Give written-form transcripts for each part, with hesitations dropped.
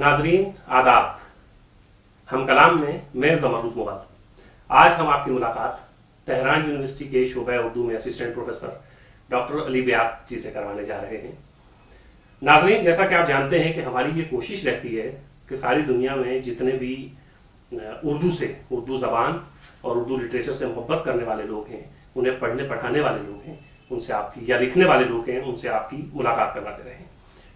ناظرین آداب، ہم کلام میں زمرد مغل۔ آج ہم آپ کی ملاقات تہران یونیورسٹی کے شعبہ اردو میں اسسٹنٹ پروفیسر ڈاکٹر علی بیات جی سے کروانے جا رہے ہیں۔ ناظرین، جیسا کہ آپ جانتے ہیں کہ ہماری یہ کوشش رہتی ہے کہ ساری دنیا میں جتنے بھی اردو زبان اور اردو لٹریچر سے محبت کرنے والے لوگ ہیں، انہیں پڑھنے پڑھانے والے لوگ ہیں، ان سے آپ کی یا لکھنے والے لوگ ہیں، ان سے آپ کی ملاقات کرواتے رہیں۔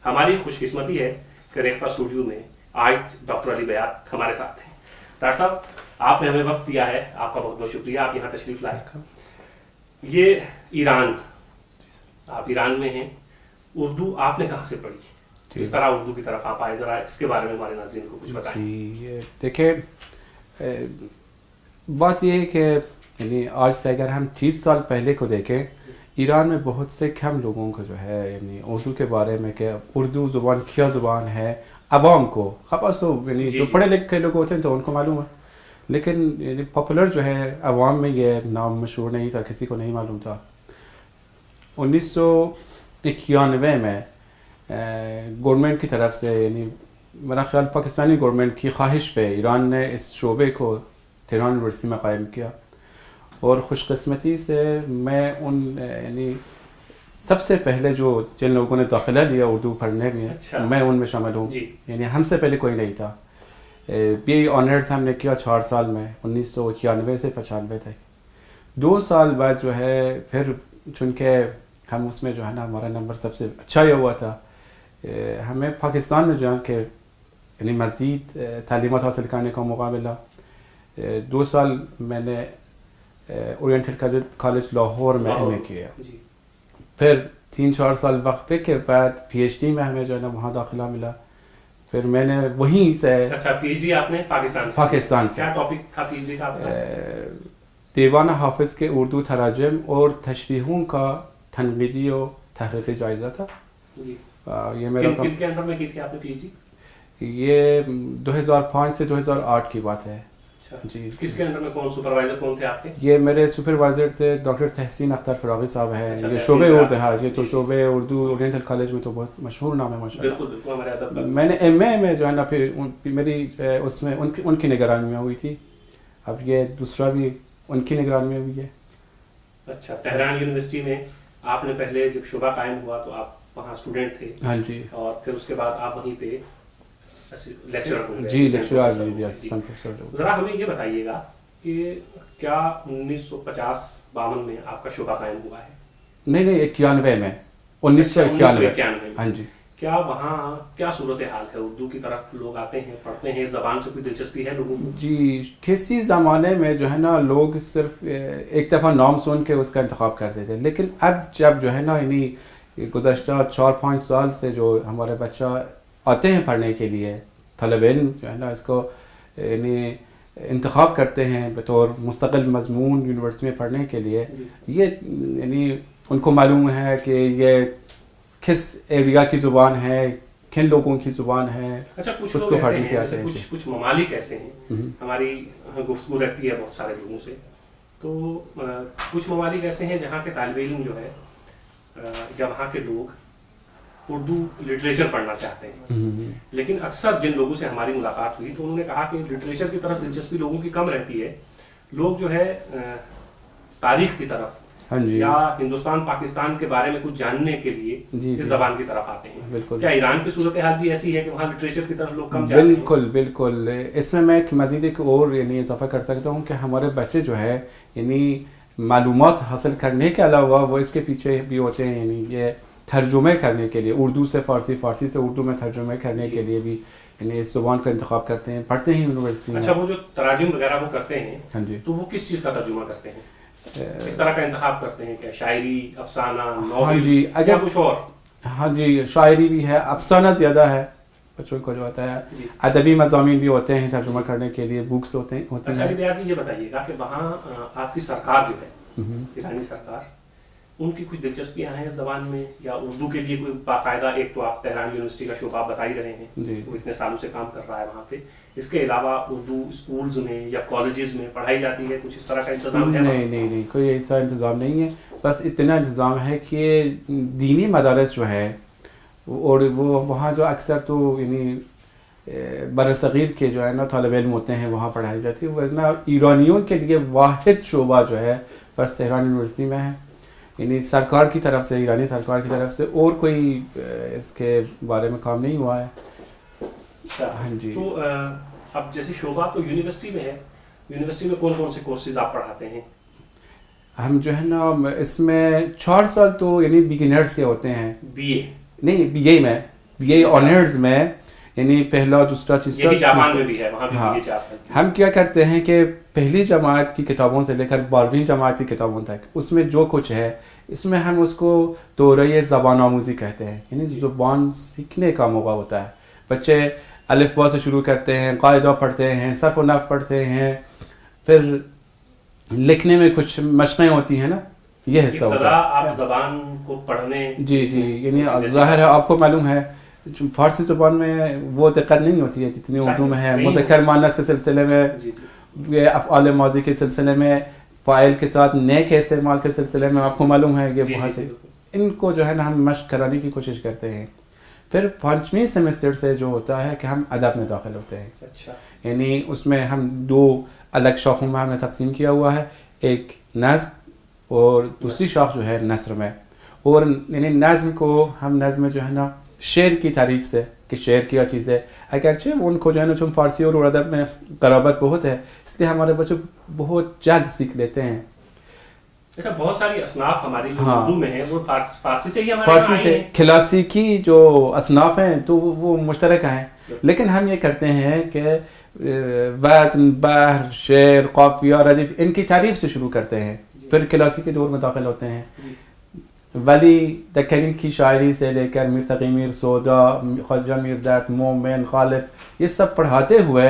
ہماری خوش قسمتی ہے کہ ریختہ اسٹوڈیو میں آج ڈاکٹر علی بیات ہمارے ساتھ ہیں۔ ڈاکٹر صاحب، آپ نے ہمیں وقت دیا ہے، آپ کا بہت بہت شکریہ، آپ یہاں تشریف لائے۔ یہ آپ ایران میں ہیں، اردو آپ نے کہاں سے پڑھی؟ اس طرح اردو کی طرف آپ آئے، ذرا اس کے بارے میں ہمارے ناظرین کو کچھ بتائیں۔ دیکھیں، بات یہ ہے کہ یعنی آج سے اگر ہم 30 سال پہلے کو دیکھیں، ایران میں بہت سے کم لوگوں کو جو ہے یعنی اردو کے بارے میں کہ اردو زبان کیا زبان ہے، عوام کو خاص تو یعنی جو پڑھے لکھے لوگ ہوتے ہیں تو ان کو معلوم ہے، لیکن یعنی پاپولر جو ہے عوام میں یہ نام مشہور نہیں تھا، کسی کو نہیں معلوم تھا۔ 1991 میں گورنمنٹ کی طرف سے یعنی میرا خیال پاکستانی گورنمنٹ کی خواہش پہ ایران نے اس شعبے کو تہران یونیورسٹی میں قائم کیا، اور خوش قسمتی سے میں یعنی سب سے پہلے جن لوگوں نے داخلہ لیا اردو پڑھنے میں، میں ان میں شامل ہوں۔ یعنی ہم سے پہلے کوئی نہیں تھا۔ بی آنرز ہم نے کیا 4 سال میں، 1991 سے 95 تک۔ 2 سال بعد جو ہے پھر چونکہ ہم اس میں جو ہے نا ہمارا نمبر سب سے اچھا یہ ہوا تھا، ہمیں پاکستان میں جو ہے کہ یعنی مزید تعلیمات حاصل کرنے کا موقع ملا۔ 2 سال میں نے اورینٹل کالج لاہور میں ایم اے کیا، پھر 3-4 سال وقفے کے بعد پی ایچ ڈی میں ہمیں جو ہے نا وہاں داخلہ ملا۔ پھر میں نے وہیں سے پی ایچ ڈی آپ نے پاکستان سے کیا ٹاپک تھا پی ایچ ڈی کا آپ کا؟ دیوان حافظ کے اردو تراجم اور تشریحوں کا تنقیدی و تحقیقی جائزہ تھا۔ یہ میرا کن کے اندر میں کی تھی آپ نے پی ایچ ڈی؟ یہ 2005 سے 2008 کی بات ہے۔ جی، کس کے اندر میں کون سپروائزر کون تھے آپ کے؟ یہ میرے سپروائزر تھے ڈاکٹر تحسین اختر فراغی صاحب ہیں، یہ شعبہ اردو ہے، یہ تو شعبہ اردو اورینٹل کالج میں تو بہت مشہور نام ہے ماشاءاللہ۔ میں نے ایم اے میں جو ہے نا پھر میری اس میں ان کی نگرانی میں ہوئی تھی، اب یہ دوسرا بھی ان کی نگرانی میں ہوئی ہے۔ اچھا، تہران یونیورسٹی میں آپ نے پہلے جب شعبہ قائم ہوا تو آپ وہاں اسٹوڈنٹ تھے؟ ہاں جی۔ اور پھر اس کے بعد آپ وہیں پہ لیکچرر ہو گئے؟ جی، لیکچرر، جی، اسسٹنٹ پروفیسر۔ ذرا ہمیں یہ بتائیے گا کہ کیا 1950-52 میں آپ کا شعبہ قائم ہوا ہے؟ نہیں، 91 میں، 1991۔ ہاں جی۔ کیا وہاں کیا صورتحال ہے؟ اردو کی طرف لوگ آتے ہیں، پڑھتے ہیں، زبان سے کوئی دلچسپی ہے لوگوں کو؟ جی، کسی زمانے میں جو ہے نا لوگ صرف ایک دفعہ نام سن کے اس کا انتخاب کرتے تھے، لیکن اب جب جو ہے نا یعنی گزشتہ 4-5 سال سے جو ہمارے بچہ آتے ہیں پڑھنے کے لیے، طالب علم جو ہے نا اس کو یعنی انتخاب کرتے ہیں بطور مستقل مضمون یونیورسٹی میں پڑھنے کے لیے، یہ یعنی ان کو معلوم ہے کہ یہ کس ایریا کی زبان ہے، کن لوگوں کی زبان ہے۔ اچھا، کچھ لوگ ایسے ہیں، کچھ ممالک ایسے ہیں، ہماری گفتگو رہتی ہے بہت سارے لوگوں سے، تو کچھ ممالک ایسے ہیں جہاں کے طالب علم جو ہے یا وہاں کے لوگ اردو لٹریچر پڑھنا چاہتے ہیں، لیکن اکثر جن لوگوں سے ہماری ملاقات ہوئی تو انہوں نے کہا کہ لٹریچر کی طرف دلچسپی لوگوں کی کم رہتی ہے، لوگ جو ہے تاریخ کی طرف یا ہندوستان پاکستان کے بارے میں کچھ جاننے کے لیے اس زبان کی طرف آتے ہیں۔ کیا ایران کی صورتحال بھی ایسی ہے کہ وہاں لٹریچر کی طرف لوگ کم جاتے ہیں؟ بالکل۔ اس میں ایک مزید ایک اور یعنی اضافہ کر سکتا ہوں کہ ہمارے بچے جو ہے یعنی معلومات حاصل کرنے کے علاوہ وہ اس کے پیچھے بھی ہوتے ہیں، یعنی یہ ترجمے کرنے کے لیے اردو سے فارسی، فارسی سے اردو میں ترجمے کرنے کے لیے بھی یعنی اس زبان کا انتخاب کرتے ہیں، پڑھتے ہیں یونیورسٹی میں۔ اچھا، وہ جو تراجم وغیرہ وہ کرتے ہیں تو وہ کس چیز کا ترجمہ کرتے ہیں؟ اس طرح کا انتخاب کرتے ہیں کہ شاعری، افسانہ، ناول یا کچھ اور؟ ہاں جی، شاعری بھی ہے، افسانہ زیادہ ہے بچوں کو جو ہوتا ہے، ادبی مضامین بھی ہوتے ہیں ترجمہ کرنے کے لیے، بکس ہوتے ہیں۔ اچھا علی بیات جی، یہ بتائیے گا کہ وہاں آپ کی سرکار جو ہے، ایرانی سرکار، ان کی کچھ دلچسپیاں ہیں زبان میں، یا اردو کے لیے کوئی باقاعدہ، ایک تو آپ تہران یونیورسٹی کا شعبہ بتا ہی رہے ہیں، وہ اتنے سالوں سے کام کر رہا ہے وہاں پہ، اس کے علاوہ اردو اسکولز میں یا کالجز میں پڑھائی جاتی ہے، کچھ اس طرح کا انتظام ہے؟ نہیں، کوئی ایسا انتظام نہیں ہے، بس اتنا انتظام ہے کہ دینی مدارس جو ہے اور وہ وہاں جو اکثر تو یعنی بر صغیر کے جو ہے نا طالب علم ہوتے ہیں وہاں پڑھائی جاتی ہے، ورنہ ایرانیوں کے لیے واحد شعبہ جو ہے بس تہران یونیورسٹی میں ہے، یعنی سرکار کی طرف سے، ایرانی سرکار کی طرف سے اور کوئی اس کے بارے میں کام نہیں ہوا ہے. ہاں جی. تو اب جیسے شعبہ تو یونیورسٹی میں ہے، یونیورسٹی میں کون کون سے کورسز آپ پڑھاتے ہیں؟ ہم جو ہے نا اس میں 4 سال تو یعنی بگنرز کے ہوتے ہیں. بی اے نہیں، بی اے میں، بی اے آنرز میں، یعنی پہلا دوسرا تیسرا. یہ جاپان میں بھی ہے، وہاں بھی ہاں. بی اے 4 سال. ہم کیا کرتے ہیں کہ پہلی جماعت کی کتابوں سے لے کر 12ویں جماعت کی کتابوں تک اس میں جو کچھ ہے، اس میں ہم اس کو دورۂ زبان آموزی کہتے ہیں، یعنی زبان سیکھنے کا موقع ہوتا ہے. بچے الف با سے شروع کرتے ہیں، قاعدہ پڑھتے ہیں، صرف و نحو پڑھتے ہیں، پھر لکھنے میں کچھ مشقیں ہوتی ہیں نا، یہ حصہ ہوتا ہے. آپ زبان کو پڑھنے جی، یعنی ظاہر ہے آپ کو معلوم ہے فارسی زبان میں وہ دقت نہیں ہوتی ہے جتنی اردو میں ہے. مذکر مؤنث کے سلسلے میں، یہ افعال ماضی کے سلسلے میں، فاعل کے ساتھ نے کے استعمال کے سلسلے میں آپ کو معلوم ہے یہ بہت ہے. ان کو جو ہے نا ہم مشق کرانے کی کوشش کرتے ہیں. پھر 5ویں سیمسٹر سے جو ہوتا ہے کہ ہم ادب میں داخل ہوتے ہیں. اچھا. یعنی اس میں ہم 2 الگ شاخوں میں ہم نے تقسیم کیا ہوا ہے، ایک نظم اور دوسری شاخ جو ہے نثر میں. اور یعنی نظم کو ہم نظم جو ہے نا شعر کی تعریف سے کہ شعر کیا چیز ہے، اگرچہ ان کو جو ہے نا چون فارسی اور ادب میں قرابت بہت ہے اس لیے ہمارے بچے بہت جلد سیکھ لیتے ہیں. اچھا، بہت ساری اصناف ہماری جو اردو میں ہیں وہ فارسی سے ہی ہمارے فارسی سے کلاسیکی جو اصناف ہیں تو وہ مشترک ہیں، لیکن ہم یہ کرتے ہیں کہ وزن، بحر، شعر، قافیہ، ردیف ان کی تعریف سے شروع کرتے ہیں، پھر کلاسیکی دور میں داخل ہوتے ہیں. ولی دکنی کی شاعری سے لے کر میر تقی میر سودا، خواجہ میر دت، مومن، غالب، یہ سب پڑھاتے ہوئے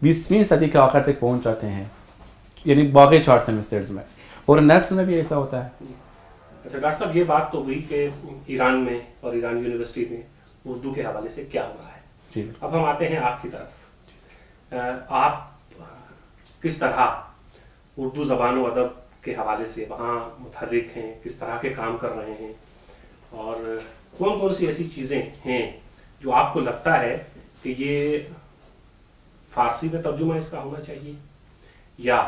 20ویں صدی کے آخر تک پہنچ جاتے ہیں، یعنی باقی 4 سیمسٹرز میں. اور نثر میں بھی ایسا ہوتا ہے. اچھا ڈاکٹر صاحب، یہ بات تو ہوئی کہ ایران میں اور ایران یونیورسٹی میں اردو کے حوالے سے کیا ہو رہا ہے. جی. اب ہم آتے ہیں آپ کی طرف. آپ کس طرح اردو زبان و ادب کے حوالے سے وہاں متحرک ہیں، کس طرح کے کام کر رہے ہیں، اور کون کون سی ایسی چیزیں ہیں جو آپ کو لگتا ہے کہ یہ فارسی میں ترجمہ اس کا ہونا چاہیے، یا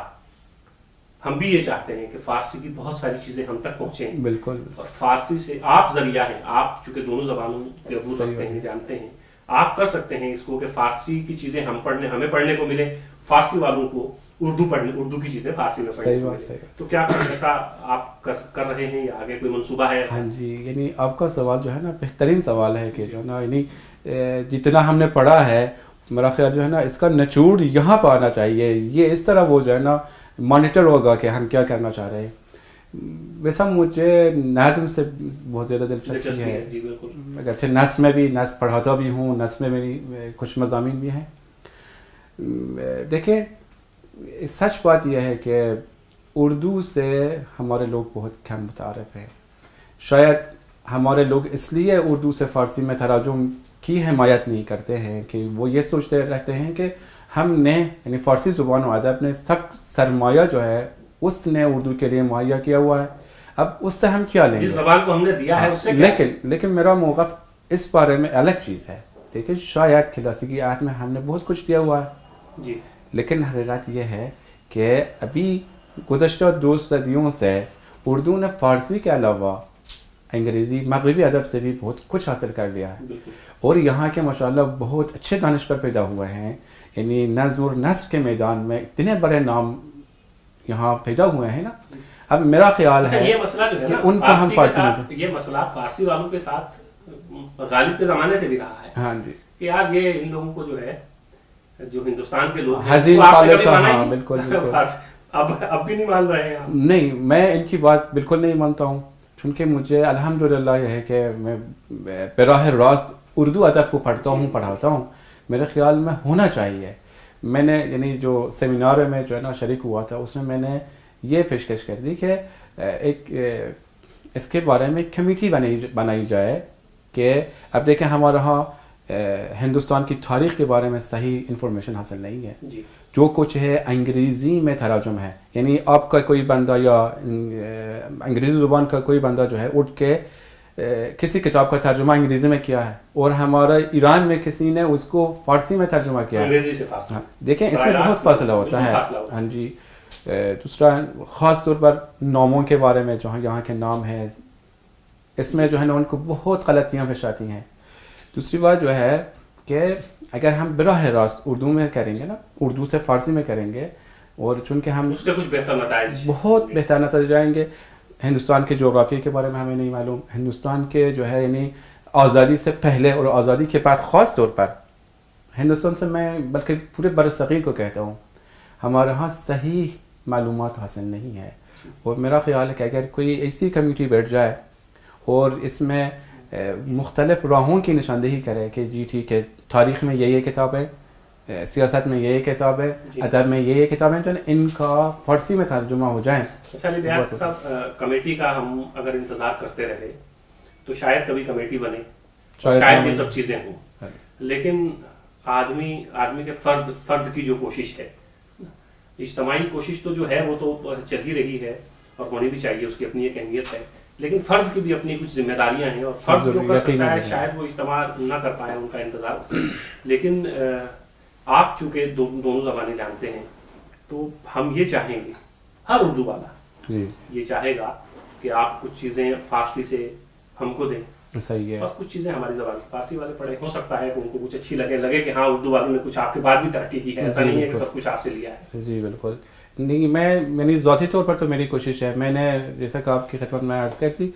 ہم بھی یہ چاہتے ہیں کہ فارسی کی بہت ساری چیزیں ہم تک پہنچیں. بالکل. اور فارسی سے آپ ذریعہ ہیں، آپ چونکہ دونوں زبانوں کے عبور رکھتے ہیں، جانتے ہیں، آپ کر سکتے ہیں اس کو کہ فارسی کی چیزیں ہمیں پڑھنے کو ملے، فارسی والوں کو اردو کی چیزیں فارسی میں پڑھنے کو ملے. تو کیا ایسا آپ کر رہے ہیں یا آگے کوئی منصوبہ ہے ایسا؟ ہاں جی، یعنی آپ کا سوال جو ہے نا بہترین سوال ہے کہ جو ہے نا یعنی جتنا ہم نے پڑھا ہے میرا خیال جو ہے نا اس کا نچوڑ یہاں پہ آنا چاہیے. یہ اس طرح وہ جو ہے نا مانیٹر ہوگا کہ ہم کیا کرنا چاہ رہے ہیں. ویسا مجھے نظم سے بہت زیادہ دلچسپی ہے، اگرچہ نثر میں بھی نثر پڑھاتا بھی ہوں، نثر میں میری کچھ مضامین بھی ہیں. دیکھیں، سچ بات یہ ہے کہ اردو سے ہمارے لوگ بہت کم متعارف ہیں. شاید ہمارے لوگ اس لیے اردو سے فارسی میں تراجم کی حمایت نہیں کرتے ہیں کہ وہ یہ سوچتے رہتے ہیں کہ ہم نے یعنی فارسی زبان و ادب نے سب سرمایہ جو ہے اس نے اردو کے لیے مہیا کیا ہوا ہے، اب اس سے ہم کیا لیں گے؟ جس زبان کو ہم نے دیا ہے اس سے کیا؟ لیکن میرا موقف اس بارے میں الگ چیز ہے. دیکھیں، شاید کلاسیکی آرٹ میں ہم نے بہت کچھ دیا ہوا ہے جی، لیکن حقیقت یہ ہے کہ ابھی گزشتہ 2 صدیوں سے اردو نے فارسی کے علاوہ انگریزی، مغربی ادب سے بھی بہت کچھ حاصل کر لیا ہے. اور یہاں کے ماشاءاللہ بہت اچھے دانشور پیدا ہوئے ہیں. یعنی نظم اور نثر کے میدان میں اتنے بڑے نام یہاں پیدا ہوئے ہیں نا. اب میرا خیال ہے یہ مسئلہ جو ہے کہ نا ان کو ہم فارسی میں، یہ مسئلہ فارسی والوں کے ساتھ غالب کے زمانے سے بھی رہا ہے. ہاں جی، کہ یار یہ ان لوگوں کو جو ہے، جو ہندوستان کے لوگ حزین طالب کا، ہاں بالکل اب بھی نہیں مان رہے ہیں. نہیں، میں ان کی بات بالکل نہیں مانتا ہوں، چونکہ مجھے الحمدللہ یہ ہے کہ میں براہ راست اردو ادب کو پڑھتا ہوں، پڑھاتا ہوں. میرے خیال میں ہونا چاہیے. میں نے یعنی جو سیمینار میں جو ہے نا شریک ہوا تھا اس میں نے یہ پیشکش کر دی کہ ایک اس کے بارے میں کمیٹی بنائی جائے کہ اب دیکھیں ہمارے ہاں ہندوستان کی تاریخ کے بارے میں صحیح انفارمیشن حاصل نہیں ہے. جو کچھ ہے انگریزی میں تراجم ہے. یعنی آپ کا کوئی بندہ یا انگریزی زبان کا کوئی بندہ جو ہے اٹھ کے کسی کتاب کا ترجمہ انگریزی میں کیا ہے اور ہمارا ایران میں کسی نے اس کو فارسی میں ترجمہ کیا ہے انگریزی سے فارسی. دیکھیں اس میں بہت فاصلہ ہوتا ہے. ہاں جی. دوسرا خاص طور پر ناموں کے بارے میں جو یہاں کے نام ہیں اس میں جو ہے نا ان کو بہت غلطیاں پیش آتی ہیں. دوسری بات جو ہے کہ اگر ہم براہ راست اردو میں کریں گے نا, اردو سے فارسی میں کریں گے اور چونکہ ہم اس کے کچھ بہتر نتائج بہت بہتر نتائج جائیں گے. ہندوستان کے جغرافیہ کے بارے میں ہمیں نہیں معلوم, ہندوستان کے جو ہے یعنی آزادی سے پہلے اور آزادی کے بعد خاص طور پر ہندوستان سے میں بلکہ پورے برصغیر کو کہتا ہوں ہمارے ہاں صحیح معلومات حاصل نہیں ہے. اور میرا خیال ہے کہ اگر کوئی ایسی کمیونٹی بیٹھ جائے اور اس میں مختلف راہوں کی نشاندہی کرے کہ جی ٹھیک ہے تاریخ میں یہ کتاب ہے, سیاست میں یہ کتاب ہے, ادب میں یہ کتابیں جو ان کا فارسی میں ترجمہ ہو جائیں. اچھا علی بیات صاحب, کمیٹی کا ہم اگر انتظار کرتے رہے تو شاید کبھی کمیٹی بنے, شاید یہ سب چیزیں ہوں, لیکن آدمی کے فرد کی جو کوشش ہے, اجتماعی کوشش تو جو ہے وہ تو چل ہی رہی ہے اور ہونی بھی چاہیے, اس کی اپنی ایک اہمیت ہے, لیکن فرد کی بھی اپنی کچھ ذمہ داریاں ہیں اور فرد جو کر سکتا ہے شاید وہ اجتماع نہ کر پائے ان کا انتظار. لیکن آپ چونکہ دونوں زبانیں جانتے ہیں تو ہم یہ چاہیں گے, ہر اردو والا یہ چاہے گا کہ آپ کچھ چیزیں فارسی سے ہم کو دیں, صحیح ہے, اور کچھ چیزیں ہماری زبان فارسی والے پڑھیں. ہو سکتا ہے کہ ان کو کچھ اچھی لگے کہ ہاں اردو والوں نے کچھ آپ کے بعد بھی ترقی کی ہے, ایسا نہیں ہے کہ سب کچھ آپ سے لیا ہے. جی بالکل نہیں, میں ذاتی طور پر تو میری کوشش ہے, میں نے جیسا کہ آپ کی خدمت میں عرض کرتی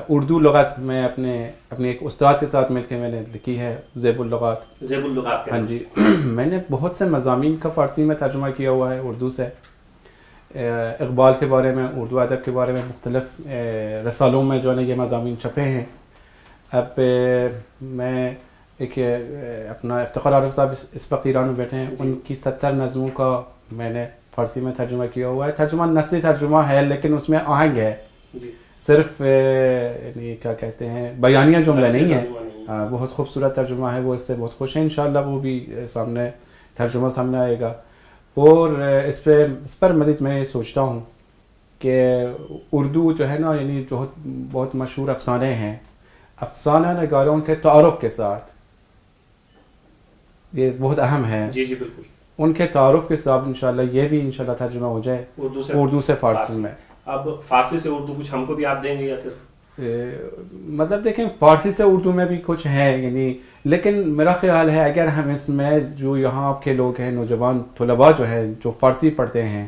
اردو لغات میں اپنے ایک استاد کے ساتھ مل کے میں نے لکھی ہے زیب اللغات. ہاں جی, میں نے بہت سے مضامین کا فارسی میں ترجمہ کیا ہوا ہے اردو سے. اقبال کے بارے میں, اردو ادب کے بارے میں مختلف رسالوں میں جو ہے نا یہ مضامین چھپے ہیں. اب میں ایک اپنا افتخار عارف صاحب اس وقت ایران میں بیٹھے ہیں, ان کی 70 نظموں کا میں نے فارسی میں ترجمہ کیا ہوا ہے. ترجمہ نثری ترجمہ ہے لیکن اس میں آہنگ ہے, صرف یعنی کیا کہتے ہیں بیانیہ جملہ نہیں ہے. بہت خوبصورت ترجمہ ہے وہ, اس سے بہت خوش ہیں. انشاءاللہ وہ بھی ترجمہ سامنے آئے گا. اور اس پر مزید میں یہ سوچتا ہوں کہ اردو جو ہے نا یعنی جو بہت مشہور افسانے ہیں, افسانہ نگاروں کے تعارف کے ساتھ, یہ بہت اہم ہے. جی بالکل, ان کے تعارف کے ساتھ انشاءاللہ یہ بھی انشاءاللہ ترجمہ ہو جائے اردو سے فارسی میں. اب فارسی سے اردو کچھ ہم کو بھی آپ دیں گے یا صرف مطلب دیکھیں فارسی سے اردو میں بھی کچھ ہے یعنی, لیکن میرا خیال ہے اگر ہم اس میں جو یہاں آپ کے لوگ ہیں نوجوان طلباء جو ہیں جو فارسی پڑھتے ہیں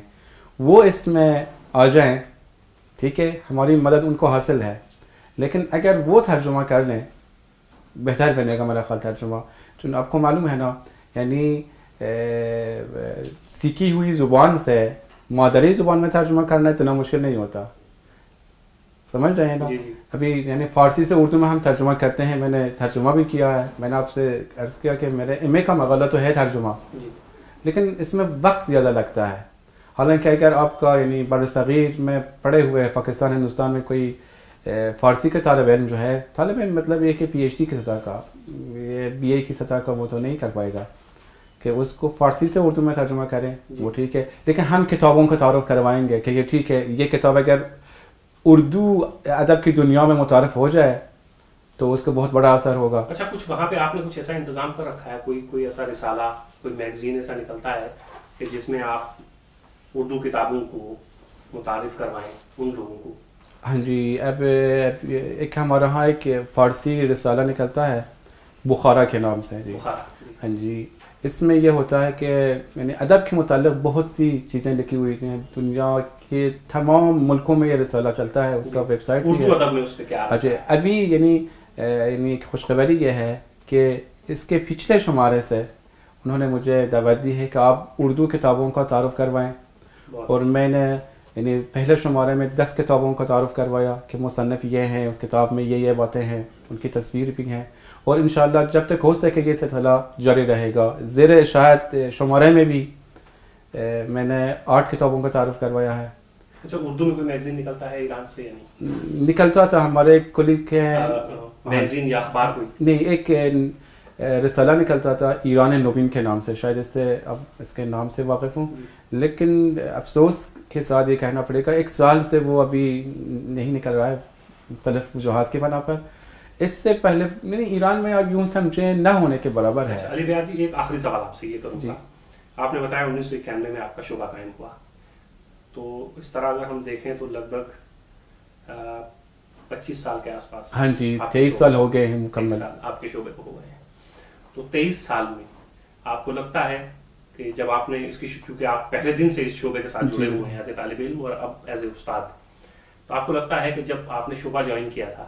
وہ اس میں آ جائیں, ٹھیک ہے ہماری مدد ان کو حاصل ہے, لیکن اگر وہ ترجمہ کر لیں بہتر بنے گا میرا خیال ترجمہ. چون آپ کو معلوم ہے نا یعنی سیکھی ہوئی زبان سے مادری زبان میں ترجمہ کرنا اتنا مشکل نہیں ہوتا, سمجھ رہے ہیں نا. ابھی یعنی فارسی سے اردو میں ہم ترجمہ کرتے ہیں, میں نے ترجمہ بھی کیا ہے. میں نے آپ سے عرض کیا کہ میرے ایم اے کا مقالہ تو ہے ترجمہ, لیکن اس میں وقت زیادہ لگتا ہے. حالانکہ اگر آپ کا یعنی برصغیر میں پڑھے ہوئے پاکستان ہندوستان میں کوئی فارسی کے طالب علم جو ہے, طالب علم مطلب یہ کہ پی ایچ ڈی کی سطح کا, یہ بی اے کی سطح کا, وہ تو نہیں کر پائے گا کہ اس کو فارسی سے اردو میں ترجمہ کریں, وہ ٹھیک ہے. لیکن ہم کتابوں کا تعارف کروائیں گے کہ یہ ٹھیک ہے یہ کتاب اگر اردو ادب کی دنیا میں متعارف ہو جائے تو اس کا بہت بڑا اثر ہوگا. اچھا کچھ وہاں پہ آپ نے کچھ ایسا انتظام کر رکھا ہے, کوئی ایسا رسالہ, کوئی میگزین ایسا نکلتا ہے کہ جس میں آپ اردو کتابوں کو متعارف کروائیں ان لوگوں کو؟ ہاں جی, اب ایک ہمارے یہاں ایک فارسی رسالہ نکلتا ہے بخارا کے نام سے. جی ہاں جی, اس میں یہ ہوتا ہے کہ یعنی ادب کے متعلق بہت سی چیزیں لکھی ہوئی ہیں. دنیا کے تمام ملکوں میں یہ رسالہ چلتا ہے, اس کا ویب سائٹ بھی ہے. اردو ادب میں اس پہ کیا؟ اچھا, ابھی یعنی ایک خوشخبری یہ ہے کہ اس کے پچھلے شمارے سے انہوں نے مجھے دعوت دی ہے کہ آپ اردو کتابوں کا تعارف کروائیں, اور میں نے یعنی پہلے شمارے میں 10 کتابوں کا تعارف کروایا کہ مصنف یہ ہیں, اس کتاب میں یہ باتیں ہیں, ان کی تصویر بھی ہیں, اور انشاءاللہ جب تک ہو سکے یہ سلسلہ جاری رہے گا. زیر اشاعت شمارے میں بھی میں نے 8 کتابوں کا تعارف کروایا ہے. اچھا, اردو میں کوئی میگزین نکلتا ہے ایران سے یا نہیں؟ نکلتا تھا, ہمارے ایک کولیگ کے میگزین یا اخبار کوئی نہیں, ایک رسالہ نکلتا تھا ایران نوین کے نام سے, شاید اس سے اب اس کے نام سے واقف ہوں, لیکن افسوس کے ساتھ یہ کہنا پڑے گا 1 سال سے وہ ابھی نہیں نکل رہا ہے. مختلف وجوہات کی بنا پر. اس سے پہلے یعنی ایران میں اب یوں سمجھیں نہ ہونے کے برابر ہے. علی بیات جی ایک آخری سوال آپ سے یہ کروں گا. آپ نے بتایا 1991 میں آپ کا شعبہ قائم ہوا, تو اس طرح اگر ہم دیکھیں تو لگ بھگ 25 سال کے آس پاس. ہاں جی 23 سال ہو گئے ہیں مکمل آپ کے شعبے کو ہو گئے ہیں. تو 23 سال میں آپ کو لگتا ہے کہ جب آپ نے اس کی, چونکہ آپ پہلے دن سے اس شعبے کے ساتھ جڑے ہوئے ہیں ایز اے طالب علم اور اب ایز اے استاد, تو آپ کو لگتا ہے کہ جب آپ نے شعبہ جوائن کیا تھا,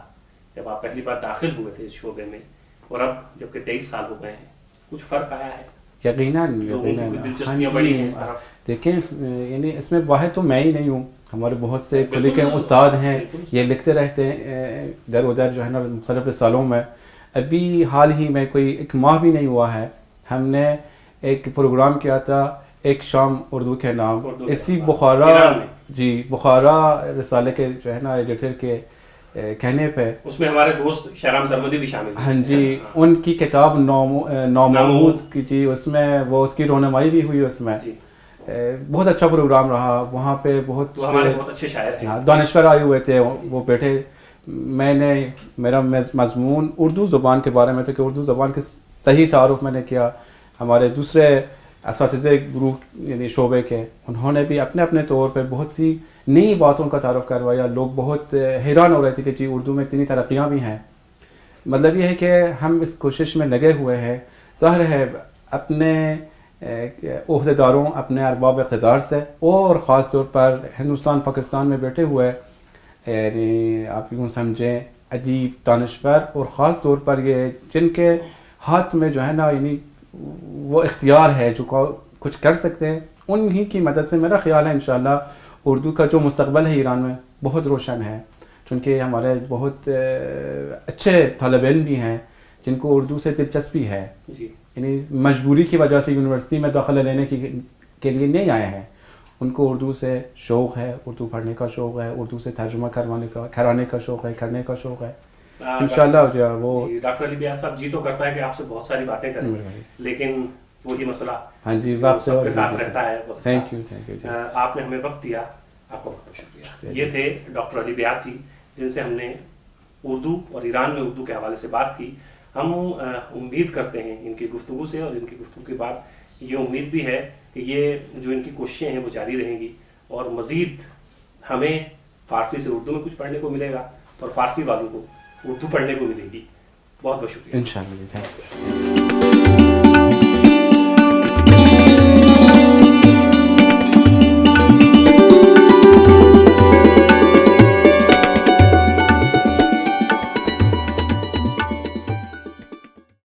جب آپ پہلی بار داخل ہوئے تھے اس شعبے میں, اور اب جب کہ 23 سال ہو گئے ہیں, کچھ فرق آیا ہے؟ یقیناً. دیکھیں یعنی اس میں واحد تو میں ہی نہیں ہوں, ہمارے بہت سے کلیگ استاد ہیں, یہ لکھتے رہتے ہیں ادھر ادھر جو ہے نا مختلف رسالوں میں. ابھی حال ہی میں کوئی 1 ماہ بھی نہیں ہوا ہے, ہم نے ایک پروگرام کیا تھا ایک شام اردو کے نام, اسی بخارا جی بخارا رسالے کے جو ہے نا ایڈیٹر کے کہنے پہ. اس میں ہمارے دوست شہرام سرمدی بھی شامل ہیں. ہاں جی, ان کی کتاب نامحمود کی جی, اس میں وہ اس کی رونمائی بھی ہوئی. اس میں بہت اچھا پروگرام رہا. وہاں پہ بہت اچھے شاعر ہیں, دانشور آئے ہوئے تھے, وہ بیٹھے. میرا مضمون اردو زبان کے بارے میں تھا کہ اردو زبان کے صحیح تعارف میں نے کیا. ہمارے دوسرے اساتذہ گروپ یعنی شعبے کے, انہوں نے بھی اپنے اپنے طور پر بہت سی نئی باتوں کا تعارف کروایا. لوگ بہت حیران ہو رہے تھے کہ جی اردو میں اتنی ترقیاں بھی ہیں. مطلب یہ ہے کہ ہم اس کوشش میں لگے ہوئے ہیں. ظاہر ہے اپنے عہدیداروں, اپنے ارباب اقتدار سے, اور خاص طور پر ہندوستان پاکستان میں بیٹھے ہوئے یعنی آپ یوں سمجھیں ادیب, دانشور, اور خاص طور پر یہ جن کے ہاتھ میں جو ہے نا یعنی وہ اختیار ہے جو کچھ کر سکتے ہیں, انہی کی مدد سے میرا خیال ہے انشاءاللہ اردو کا جو مستقبل ہے ایران میں بہت روشن ہے. چونکہ ہمارے بہت اچھے طالب علم بھی ہیں جن کو اردو سے دلچسپی ہے, یعنی مجبوری کی وجہ سے یونیورسٹی میں داخلہ لینے کے لیے نہیں آئے ہیں. ان کو اردو سے شوق ہے, اردو پڑھنے کا شوق ہے, اردو سے ترجمہ کرانے کا شوق ہے, کرنے کا شوق ہے. انشاءاللہ وہ ڈاکٹر علی بیات صاحب جی تو کرتا ہے کہ آپ سے بہت ساری باتیں کریں, لیکن وہی مسئلہ ہاں جی وقت سب کے ساتھ رہتا ہے. تھینک یو جی, آپ نے ہمیں وقت دیا, آپ کا بہت شکریہ. یہ تھے ڈاکٹر علی بیات جی, جن سے ہم نے اردو اور ایران میں اردو کے حوالے سے بات کی. ہم امید کرتے ہیں ان کی گفتگو سے اور ان کی گفتگو کے بعد یہ امید بھی ہے کہ یہ جو ان کی کوششیں ہیں وہ جاری رہیں گی, اور مزید ہمیں فارسی سے اردو میں کچھ پڑھنے کو ملے گا, اور فارسی والوں کو اردو پڑھنے کو ملے گی. بہت بہت شکریہ. انشاءاللہ. Thank you.